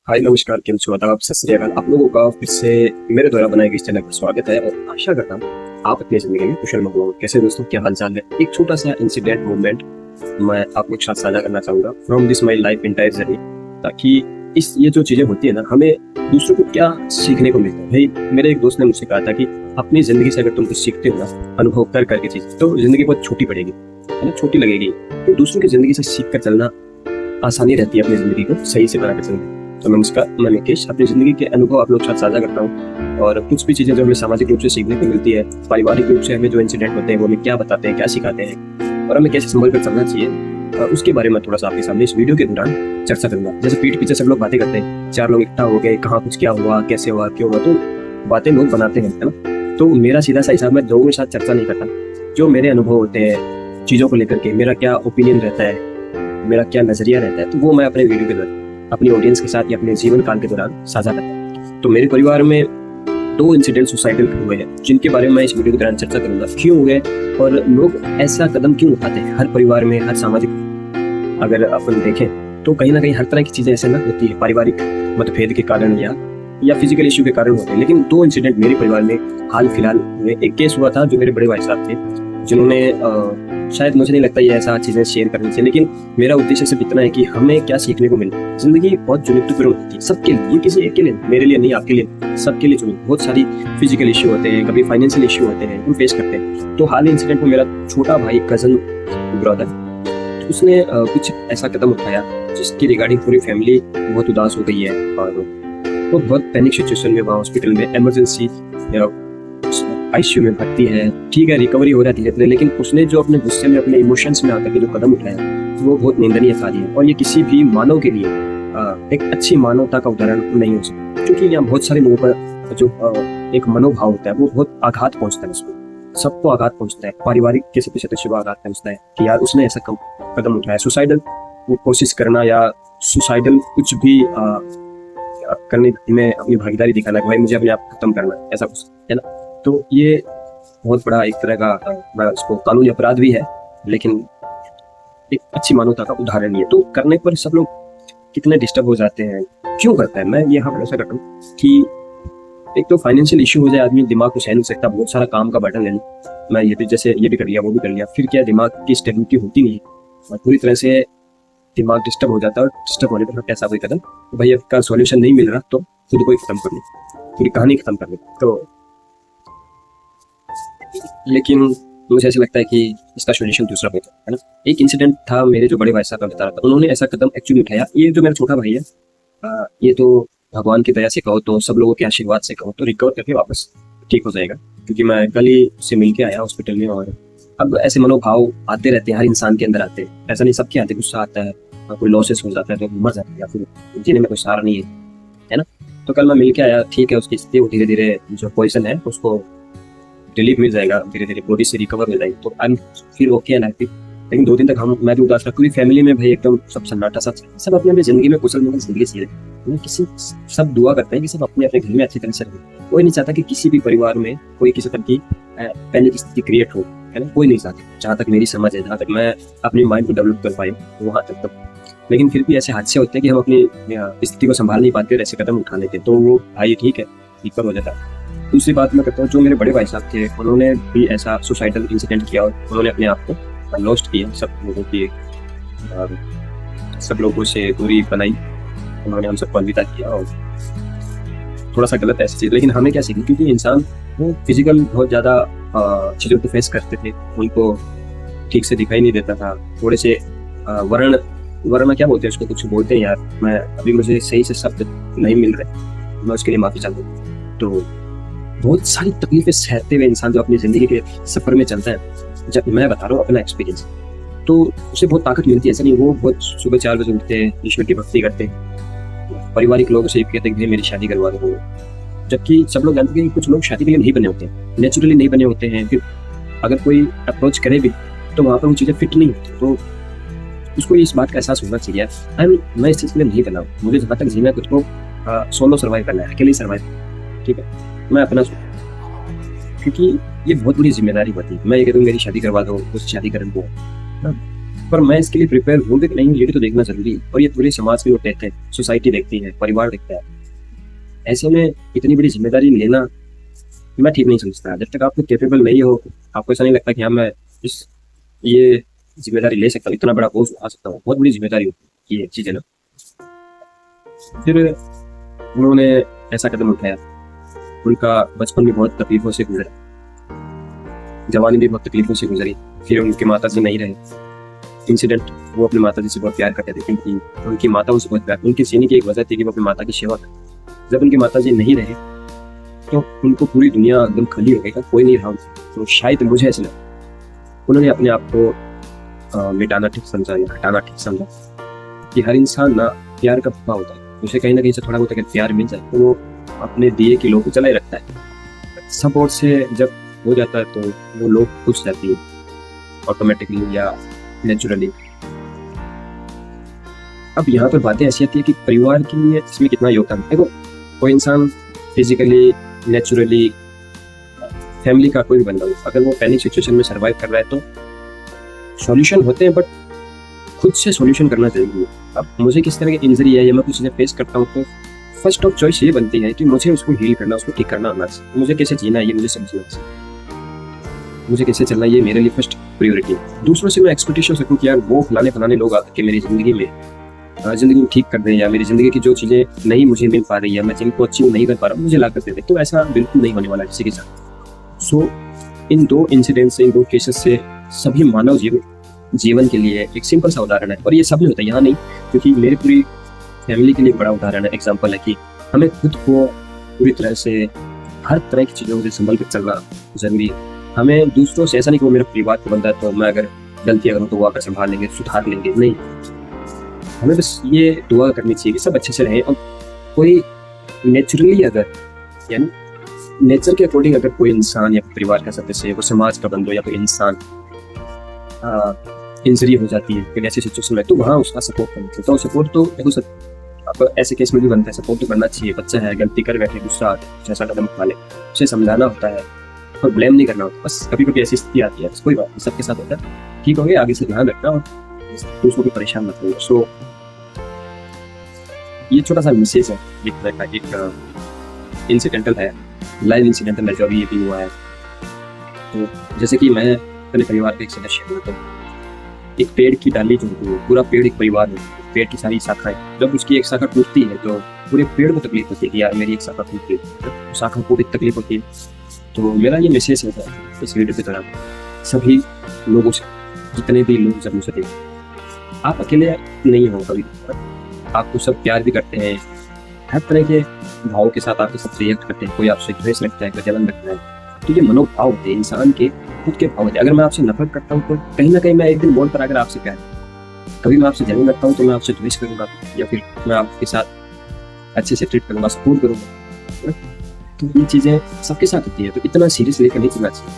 हाय नमस्कार, केम छो आदाब, सत श्री अकाल। आप लोगों का फिर से मेरे द्वारा बनाए गए इस चैनल पर स्वागत है और आशा करता हूँ आप अपनी जिंदगी में कुशल मंगल होंगे। कैसे दोस्तों, क्या हाल चाल है? एक छोटा सा इंसिडेंट मूवमेंट मैं आप लोग के साथ साझा करना चाहूंगा from this my life entire journey, ताकि ये जो चीजें होती है ना, हमें दूसरों को क्या सीखने को मिलता है। भाई मेरे एक दोस्त ने मुझसे कहा था कि अपनी जिंदगी से अगर तुम कुछ सीखते हो ना, अनुभव कर करके चीज, तो जिंदगी बहुत छोटी पड़ेगी, है ना, छोटी लगेगी। तो दूसरों की जिंदगी से सीख कर चलना आसानी रहती है अपनी जिंदगी को सही से बनाकर चलने। तो मैं निकेश अपनी जिंदगी के अनुभव आप लोग के साथ साझा करता हूँ, और कुछ भी चीजें जो हमें सामाजिक रूप से सीखने को मिलती है, पारिवारिक रूप से हमें जो इंसिडेंट होते हैं वो हमें क्या बताते हैं, क्या सिखाते हैं और हमें कैसे संभल कर चलना चाहिए, उसके बारे में थोड़ा सा आपके सामने इस वीडियो के दौरान चर्चा करूंगा। जैसे पीठ पीछे सब लोग बातें करते हैं, चार लोग इकट्ठा हो गए, कहाँ कुछ क्या हुआ, कैसे हुआ, क्यों हुआ, तो बातें लोग बनाते हैं, है ना। तो मेरा सीधा सा हिसाब, मैं लोगों के साथ चर्चा नहीं करता। जो मेरे अनुभव होते हैं चीजों को लेकर के, मेरा क्या ओपिनियन रहता है, मेरा क्या नजरिया रहता है, तो वो मैं अपने वीडियो के दौरान अपनी ऑडियंस के साथ या अपने जीवन काल के दौरान साझा करता हूँ। तो मेरे परिवार में 2 इंसिडेंट सुसाइडल हुए हैं, जिनके बारे में मैं इस वीडियो के दौरान चर्चा करूंगा। क्यों हुए और लोग ऐसा कदम क्यों उठाते हैं। हर परिवार में, हर सामाजिक अगर अपन देखें तो कहीं ना कहीं हर तरह की चीजें ऐसे ना होती है, पारिवारिक मतभेद के कारण या फिजिकल इश्यू के कारण होते हैं। लेकिन 2 इंसिडेंट मेरे परिवार में हाल फिलहाल में, एक केस हुआ था जो मेरे बड़े भाई साहब थे, जिन्होंने शायद मुझे नहीं लगता ये ऐसा चीजें शेयर करनी चाहिए, लेकिन मेरा उद्देश्य सिर्फ इतना है कि हमें क्या सीखने को मिले। जिंदगी बहुत चुनौतीपूर्ण होती है सबके लिए, ये किसी एक के लिए, मेरे लिए नहीं, आपके लिए, सबके लिए चुनौती। बहुत सारी फिजिकल इश्यू होते हैं, कभी फाइनेंशियल इश्यू होते हैं, हम फेस करते हैं। तो हाल ही इंसिडेंट में मेरा छोटा भाई, कजन ब्रदर, उसने कुछ ऐसा कदम उठाया जिसकी रिगार्डिंग पूरी फैमिली बहुत उदास हो गई है, और वो बहुत पैनिक सिचुएशन में वहाँ हॉस्पिटल में इमरजेंसी आईसीयू में भर्ती है। ठीक है, रिकवरी हो रहा है धीरे धीरे, लेकिन उसने जो अपने गुस्से में, अपने इमोशंस में आकर के जो कदम उठाया वो बहुत निंदनीय कार्य है, और ये किसी भी मानव के लिए एक अच्छी मानवता का उदाहरण नहीं हो सकता। क्योंकि यहाँ बहुत सारे लोगों पर जो एक मनोभाव होता है वो बहुत आघात पहुंचता है, उसको सबको आघात पहुंचता है, पारिवारिक किसी भी सदस्य को आघात पहुंचता है कि यार उसने ऐसा कदम उठाया। सुसाइडल कोशिश करना या सुसाइडल कुछ भी करने में अपनी भागीदारी दिखाना कि भाई मुझे अपने आप खत्म करना है, ऐसा कुछ, है ना। तो ये बहुत बड़ा एक तरह का इसको कानूनी अपराध भी है, लेकिन एक अच्छी मानवता का उदाहरण नहीं है। तो करने पर सब लोग कितने डिस्टर्ब हो जाते हैं, क्यों करता है। मैं यहाँ पर ऐसा करता हूँ कि एक तो फाइनेंशियल इश्यू हो जाए, आदमी दिमाग को सह नहीं सकता, बहुत सारा काम का बर्डन ले लो, मैं ये भी कर लिया, वो भी कर लिया, फिर क्या दिमाग की स्टेबिलिटी होती नहीं है और पूरी तरह से दिमाग डिस्टर्ब हो जाता है। और डिस्टर्ब होने पर ऐसा कोई कदम, भाई इसका सॉल्यूशन नहीं मिल रहा तो खुद को ही खत्म कर लो, पूरी कहानी खत्म कर लो। तो लेकिन मुझे ऐसा लगता है कि इसका सॉल्यूशन दूसरा होता है ना। एक इंसिडेंट था, मेरे जो बड़े भाई साहब का बता रहा था, उन्होंने ऐसा कदम एक्चुअली उठाया। ये जो मेरा छोटा भाई है, ये तो भगवान की दया से कहो तो, सब लोगों के आशीर्वाद से कहो तो रिकवर करके वापस ठीक हो जाएगा। क्योंकि मैं कल ही से मिल के आया हॉस्पिटल में, और अब ऐसे मनोभाव आते रहते हैं, हर इंसान के अंदर आते हैं, ऐसा नहीं सबके आते। गुस्सा आता है, कोई लॉसेस हो जाता है तो मर जाता है, या फिर जीने में कोई सहारा नहीं है ना। तो कल मैं मिल के आया, ठीक है, उसकी स्थिति धीरे धीरे जो पोजिशन है उसको रिलीफ मिल जाएगा, धीरे धीरे बॉडी से रिकवर हो जाएगी, तो आई एम फिर ओके एंड हैप्पी। लेकिन 2 दिन तक मैं भी उदास था, पूरी फैमिली में भाई एकदम सब सन्नाटा सा, सब अपनी अपनी जिंदगी में कुशल मंगल जिंदगी जी रहे। किसी सब दुआ करते हैं कि सब अपने अपने घर में अच्छी तरह से रहे। कोई नहीं चाहता कि किसी भी परिवार में कोई किसी तरह की पहले की स्थिति क्रिएट हो, है ना, कोई नहीं चाहता। जहाँ तक मेरी समझ है, जहाँ तक मैं अपनी माइंड को डेवलप कर पाई वहाँ तक तब। लेकिन फिर भी ऐसे हादसे होते हैं कि हम अपनी स्थिति को संभाल नहीं पाते और ऐसे कदम उठा लेते, तो वो भाई ठीक है, रिकवर हो जाता है। दूसरी बात मैं करता हूँ, जो मेरे बड़े भाई साहब थे, उन्होंने भी ऐसा सुसाइडल इंसिडेंट किया और उन्होंने अपने आप को लॉस्ट किया, सब लोगों से दूरी बनाई, उन्होंने हम सबको अलविदा किया। और थोड़ा सा गलत ऐसी चीज, लेकिन हमें क्या सीखी, क्योंकि इंसान वो फिजिकल बहुत ज्यादा चीजों को फेस करते थे, उनको ठीक से दिखाई नहीं देता था, थोड़े से वर्ण क्या बोलते हैं उसको, कुछ बोलते हैं यार, मैं अभी मुझे सही से शब्द नहीं मिल रहे, मैं उसके लिए माफी चाहता हूँ। तो बहुत सारी तकलीफें सहते हुए इंसान जो अपनी जिंदगी के सफर में चलता है, जब मैं बता रहा हूँ अपना एक्सपीरियंस, तो उसे बहुत ताकत मिलती है। ऐसा नहीं वो बहुत सुबह 4 बजे उठते हैं, ईश्वर की भक्ति करते हैं, पारिवारिक लोग उसे कहते हैं कि मेरी शादी करवा दो, जबकि सब लोग जानते हैं कि कुछ लोग शादी के लिए नहीं बने होते हैं, नेचुरली नहीं बने होते हैं। फिर अगर कोई अप्रोच करे भी तो वहाँ पर वो चीज़ें फिट नहीं होती, तो उसको इस बात का एहसास होना चाहिए, मैं इस चीज़ के लिए नहीं बना हूँ, मुझे जहाँ तक जीना है खुद को सोलो सर्वाइव करना है, अकेले सर्वाइव, ठीक है, मैं अपना, क्योंकि ये बहुत बड़ी जिम्मेदारी होती है। मैं ये कहता हूँ मेरी शादी करवा दो, उसकी शादी कर दो, पर मैं इसके लिए प्रिपेयर हूँ कि नहीं, ये भी तो देखना जरूरी है। और ये पूरे समाज के लोग देखते हैं, सोसाइटी देखती है, परिवार देखता है। ऐसे में इतनी बड़ी जिम्मेदारी लेना मैं ठीक नहीं समझता। जब तक आप कैपेबल नहीं हो, आपको ऐसा नहीं लगता कि हाँ मैं ये जिम्मेदारी ले सकता हूँ, इतना बड़ा बोझ उठा सकता हूँ, बहुत बड़ी जिम्मेदारी होती है ये चीज़ है ना। फिर उन्होंने ऐसा कदम उठाया। उनका बचपन भी बहुत तकलीफों से गुजरा, जवानी भी बहुत तकलीफों से गुजरी। फिर उनके माता जी नहीं रहे। इंसिडेंट, वो अपनी माता जी से बहुत प्यार करते थे क्योंकि उनकी माता उनसे बहुत प्यार, उनके जीने की एक वजह थी कि वो अपनी माता की सेवा करते। जब उनकी माता जी नहीं रहे तो उनको पूरी दुनिया एकदम खाली हो गई, कोई नहीं रहा उनसे। तो शायद मुझे ऐसा लगा उन्होंने अपने आप को मिटाना ठीक समझा या हटाना ठीक समझा कि हर इंसान ना प्यार का भूखा होता है। उसे कहीं ना कहीं से थोड़ा बहुत अगर प्यार मिल जाए तो वो अपने दिए की लो को चला ही रखता है। सपोर्ट से जब हो जाता है तो वो लोग खुश रहती है ऑटोमेटिकली या नेचुरली। अब यहाँ पर बातें ऐसी आती है कि परिवार के लिए इसमें कितना योगदान है। देखो, कोई इंसान फिजिकली, नेचुरली, फैमिली का कोई भी बंदा हो, अगर वो पैनिक सिचुएशन में सर्वाइव कर रहा है तो सॉल्यूशन होते हैं, बट खुद से सॉल्यूशन करना जरूरी है। अब मुझे किस तरह की इंजरी है या मैं कुछ चीज़ें फेस करता हूँ तो फर्स्ट ऑफ चॉइस ये बनती है कि मुझे उसको हील करना, उसको ठीक करना आना चाहिए। मुझे कैसे जीना है ये मुझे समझना चाहिए, मुझे कैसे चलना है ये मेरे लिए फर्स्ट प्रायोरिटी है। दूसरों से मैं एक्सपेक्टेशन रखूँ कि यार वो फलाने लोग आकर के मेरी ज़िंदगी में ज़िंदगी को ठीक कर दें या मेरी ज़िंदगी की जो चीज़ें नहीं मुझे मिल पा रही है, मैं जिनको अचीव नहीं कर पा रहा हूँ, मुझे ला कर दे दे। तो ऐसा बिल्कुल नहीं होने वाला किसी के साथ। सो इन दो इंसिडेंट से, इन दो केसेस से सभी मानव जीवन के लिए एक सिंपल सा उदाहरण है। और ये सब नहीं होता यहाँ नहीं, क्योंकि मेरी पूरी फैमिली के लिए बड़ा उदाहरण है, एग्जाम्पल है कि हमें खुद को पूरी तरह से हर तरह की चीज़ों से संभल कर चलना जरूरी है। हमें दूसरों से ऐसा नहीं कि वो मेरा परिवार का बंदा है तो मैं अगर गलती करूँ तो वो आकर संभाल लेंगे, सुधार लेंगे, नहीं। हमें बस ये दुआ करनी चाहिए कि सब अच्छे से रहें। और कोई नेचुरली अगर यानी नेचर के अकॉर्डिंग अगर कोई इंसान या परिवार का सदस्य, वो समाज का बंदो या कोई इंसान इंजरी हो जाती है फिर ऐसी सिचुएशन में, तो वहाँ उसका सपोर्ट करना चाहिए। तो सपोर्ट तो देखो सर, अब ऐसे केस में भी बनता है, सपोर्ट तो करना चाहिए। बच्चा है, गलती कर बैठे, दूसरा कुछ ऐसा कदम उठा ले, उसे समझाना होता है और ब्लेम नहीं करना होता। बस कभी कभी ऐसी स्थिति आती है, बस कोई बात नहीं, सबके साथ होता है, ठीक हो गया, आगे से ध्यान रखना और दूसरों को परेशान मत करना। सो ये छोटा सा मैसेज है, एक इंसिडेंटल है, लाइव इंसिडेंटल है जो अभी ये भी हुआ है। तो जैसे कि मैं अपने परिवार का एक सदस्य हूँ, तो एक पेड़ की डाली जो होती है, पूरा पेड़ एक परिवार है, पेड़ की सारी शाखाएं, जब उसकी एक शाखा टूटती है तो पूरे पेड़ को तकलीफ होती है कि यार मेरी एक शाखा टूट गई, तो शाखा को भी तकलीफ होती है। तो मेरा ये मैसेज है इस वीडियो के दौरान सभी लोगों से, जितने भी लोग जब मुझे देखते, आप अकेले नहीं हो कभी, आपको सब प्यार भी करते हैं, हर तरह के भावों के साथ आपके साथ रिएक्ट करते हैं। कोई आपसे द्वेष रखता है, कोई जलन रखता है, तो ये मनोभाव होते हैं, इंसान के खुद के भाव होते हैं। अगर मैं आपसे नफरत करता हूँ तो कहीं ना कहीं मैं एक दिन बोल कर अगर आपसे प्यार, कभी मैं आपसे जलन रखता हूँ तो मैं आपसे द्वेष करूंगा या फिर मैं आपके साथ अच्छे से ट्रीट करूंगा, सपोर्ट करूंगा। तो ये चीजें सबके साथ होती है, तो इतना सीरियस लेकर नहीं चलना चाहिए।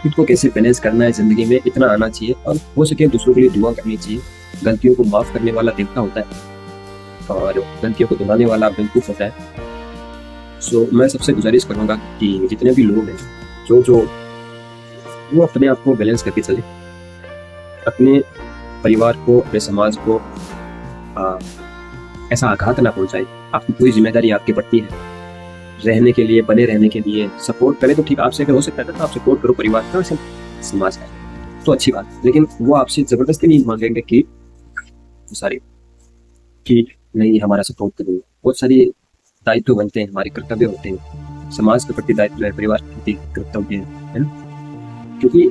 खुद को कैसे बैलेंस करना है जिंदगी में, इतना आना चाहिए। और हो सके दूसरों के लिए दुआ करनी चाहिए। गलतियों को माफ करने वाला देवता होता है और गलतियों को दोहराने वाला बेवकूफ होता है। सो मैं सबसे गुजारिश करूंगा कि जितने भी लोग हैं जो वो अपने आप को बैलेंस करके चले, अपने परिवार को, अपने समाज को ऐसा आघात ना पहुंचाए। आपकी पूरी जिम्मेदारी आपकी पड़ती है, रहने के लिए, बने रहने के लिए। सपोर्ट करें तो ठीक, आपसे अगर हो सकता है तो आप सपोर्ट करो परिवार का, समाज का, तो अच्छी बात। लेकिन वो आपसे जबरदस्ती नहीं मांगेंगे कि नहीं हमारा सपोर्ट करेंगे। बहुत सारी दायित्व बनते हैं, हमारे कर्तव्य होते हैं, समाज के प्रति दायित्व है, परिवार के प्रति कर्तव्य है ना। क्योंकि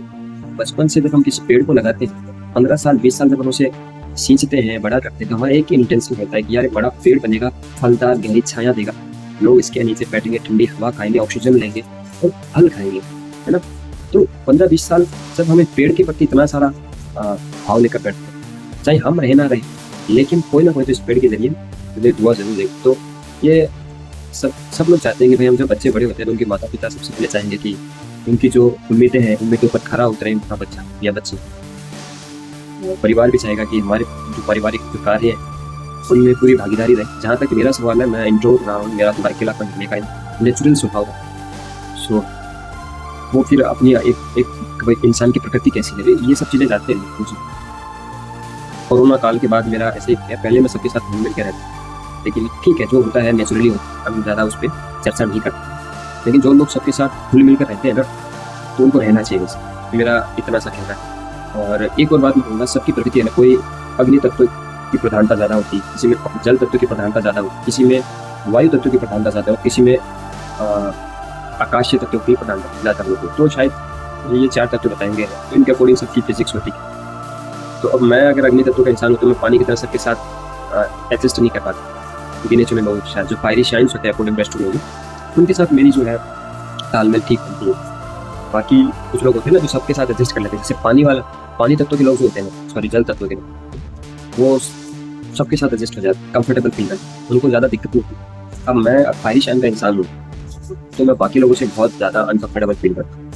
बचपन से जब हम किसी पेड़ को लगाते हैं, 15 साल 20 साल जब हम उसे सींचते हैं, बड़ा करते हैं, तो हमारा एक ही इंटेंशन होता है कि यार बड़ा पेड़ बनेगा, फलदार गहरी छाया देगा, लोग इसके नीचे बैठेंगे, ठंडी हवा खाएंगे, ऑक्सीजन लेंगे और फल खाएंगे, है ना। तो 15-20 साल जब हमें पेड़ के प्रति इतना सारा भाव लेकर बैठते हैं, चाहे हम रहे ना रहे, लेकिन कोई ना कोई तो इस पेड़ के जरिए दुआ जरूर देगा। तो ये सब लोग चाहते हैं कि भाई हम जब बच्चे बड़े होते हैं तो उनके माता पिता सबसे पहले चाहेंगे कि उनकी जो उम्मीदें हैं उनके ऊपर खरा उतरे उनका बच्चा या बच्ची। परिवार भी चाहेगा कि हमारे जो पारिवारिक जो कार्य है उनमें पूरी भागीदारी रहे। जहाँ तक मेरा सवाल है, मैं इंट्रोवर्ट रहा हूँ, मेरा थोड़ा अकेलापन होने का नेचुरल स्वभाव है। सो वो फिर अपनी एक इंसान की प्रकृति कैसी है, ये सब चीज़ें जानते हैं। कोरोना काल के बाद मेरा ऐसे ही है, पहले मैं सबके साथ घुल मिल के रहता था, लेकिन ठीक है जो होता है नेचुरली होता है, हम ज़्यादा उस पर चर्चा नहीं करते। लेकिन जो लोग सबके साथ घुल मिल कर रहते हैं ना, तो उनको रहना चाहिए बस, मेरा इतना सा कहना है। और एक और बात मैं कहूँगा, सबकी प्रकृति है ना, कोई अग्नि तत्व की प्रधानता ज़्यादा होती है, किसी में जल तत्व की प्रधानता ज़्यादा होती है, किसी में वायु तत्व की प्रधानता ज़्यादा होती है, किसी में आकाशीय तत्व की प्रधानता ज़्यादा होती है। तो शायद ये 4 तत्व बताएंगे, तो इनके अकॉर्डिंग सबकी फिजिक्स होती है। तो अब मैं अगर अग्नि तत्व का इंसान हूँ तो मैं पानी की तरह सबके साथ एडजस्ट नहीं कर पाता। गिने चुने लोग शायद जो फायरी शाइन्स होते हैं अकॉर्डिंग बेस्ट टू मी, उनके साथ मेरी जो है तालमेल ठीक बनती है। बाकी कुछ लोग होते हैं ना जो सबके साथ एडजस्ट कर लेते हैं, जैसे पानी तत्व के लोग जो होते हैं, सॉरी जल तत्व के लोग, वो सबके साथ एडजस्ट हो जाते हैं, कंफर्टेबल फील करते हैं, उनको ज़्यादा दिक्कत नहीं होती। अब मैं फायरी शाइन का इंसान हूँ तो मैं बाकी लोगों से बहुत ज़्यादा अनकंफर्टेबल फील करता हूँ।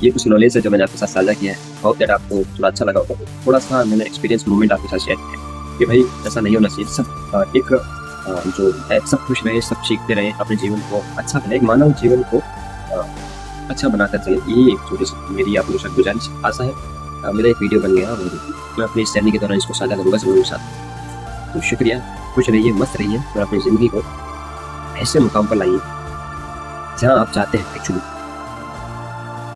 ये कुछ नॉलेज है जो मैंने आपके साथ साझा किया है, होप दैट आपको थोड़ा अच्छा लगा होगा। थोड़ा सा मैंने एक्सपीरियंस मोमेंट आपके साथ शेयर किया कि भाई ऐसा नहीं होना चाहिए। सब एक जो है सब खुश रहे, सब सीखते रहे, अपने जीवन को अच्छा बनाए, एक मानव जीवन को अच्छा बनाकर चले। ये एक छोटी सी मेरी आप लोगों से गुजारिश आशा है। मेरा एक वीडियो बन गया और मैं अपनी इस जर्नी के दौरान इसको साझा करूँगा सब लोगों के साथ। तो शुक्रिया, खुश रहिए, मस्त रहिए और अपनी ज़िंदगी को ऐसे मुकाम पर लाइए जहाँ आप चाहते हैं एक्चुअली।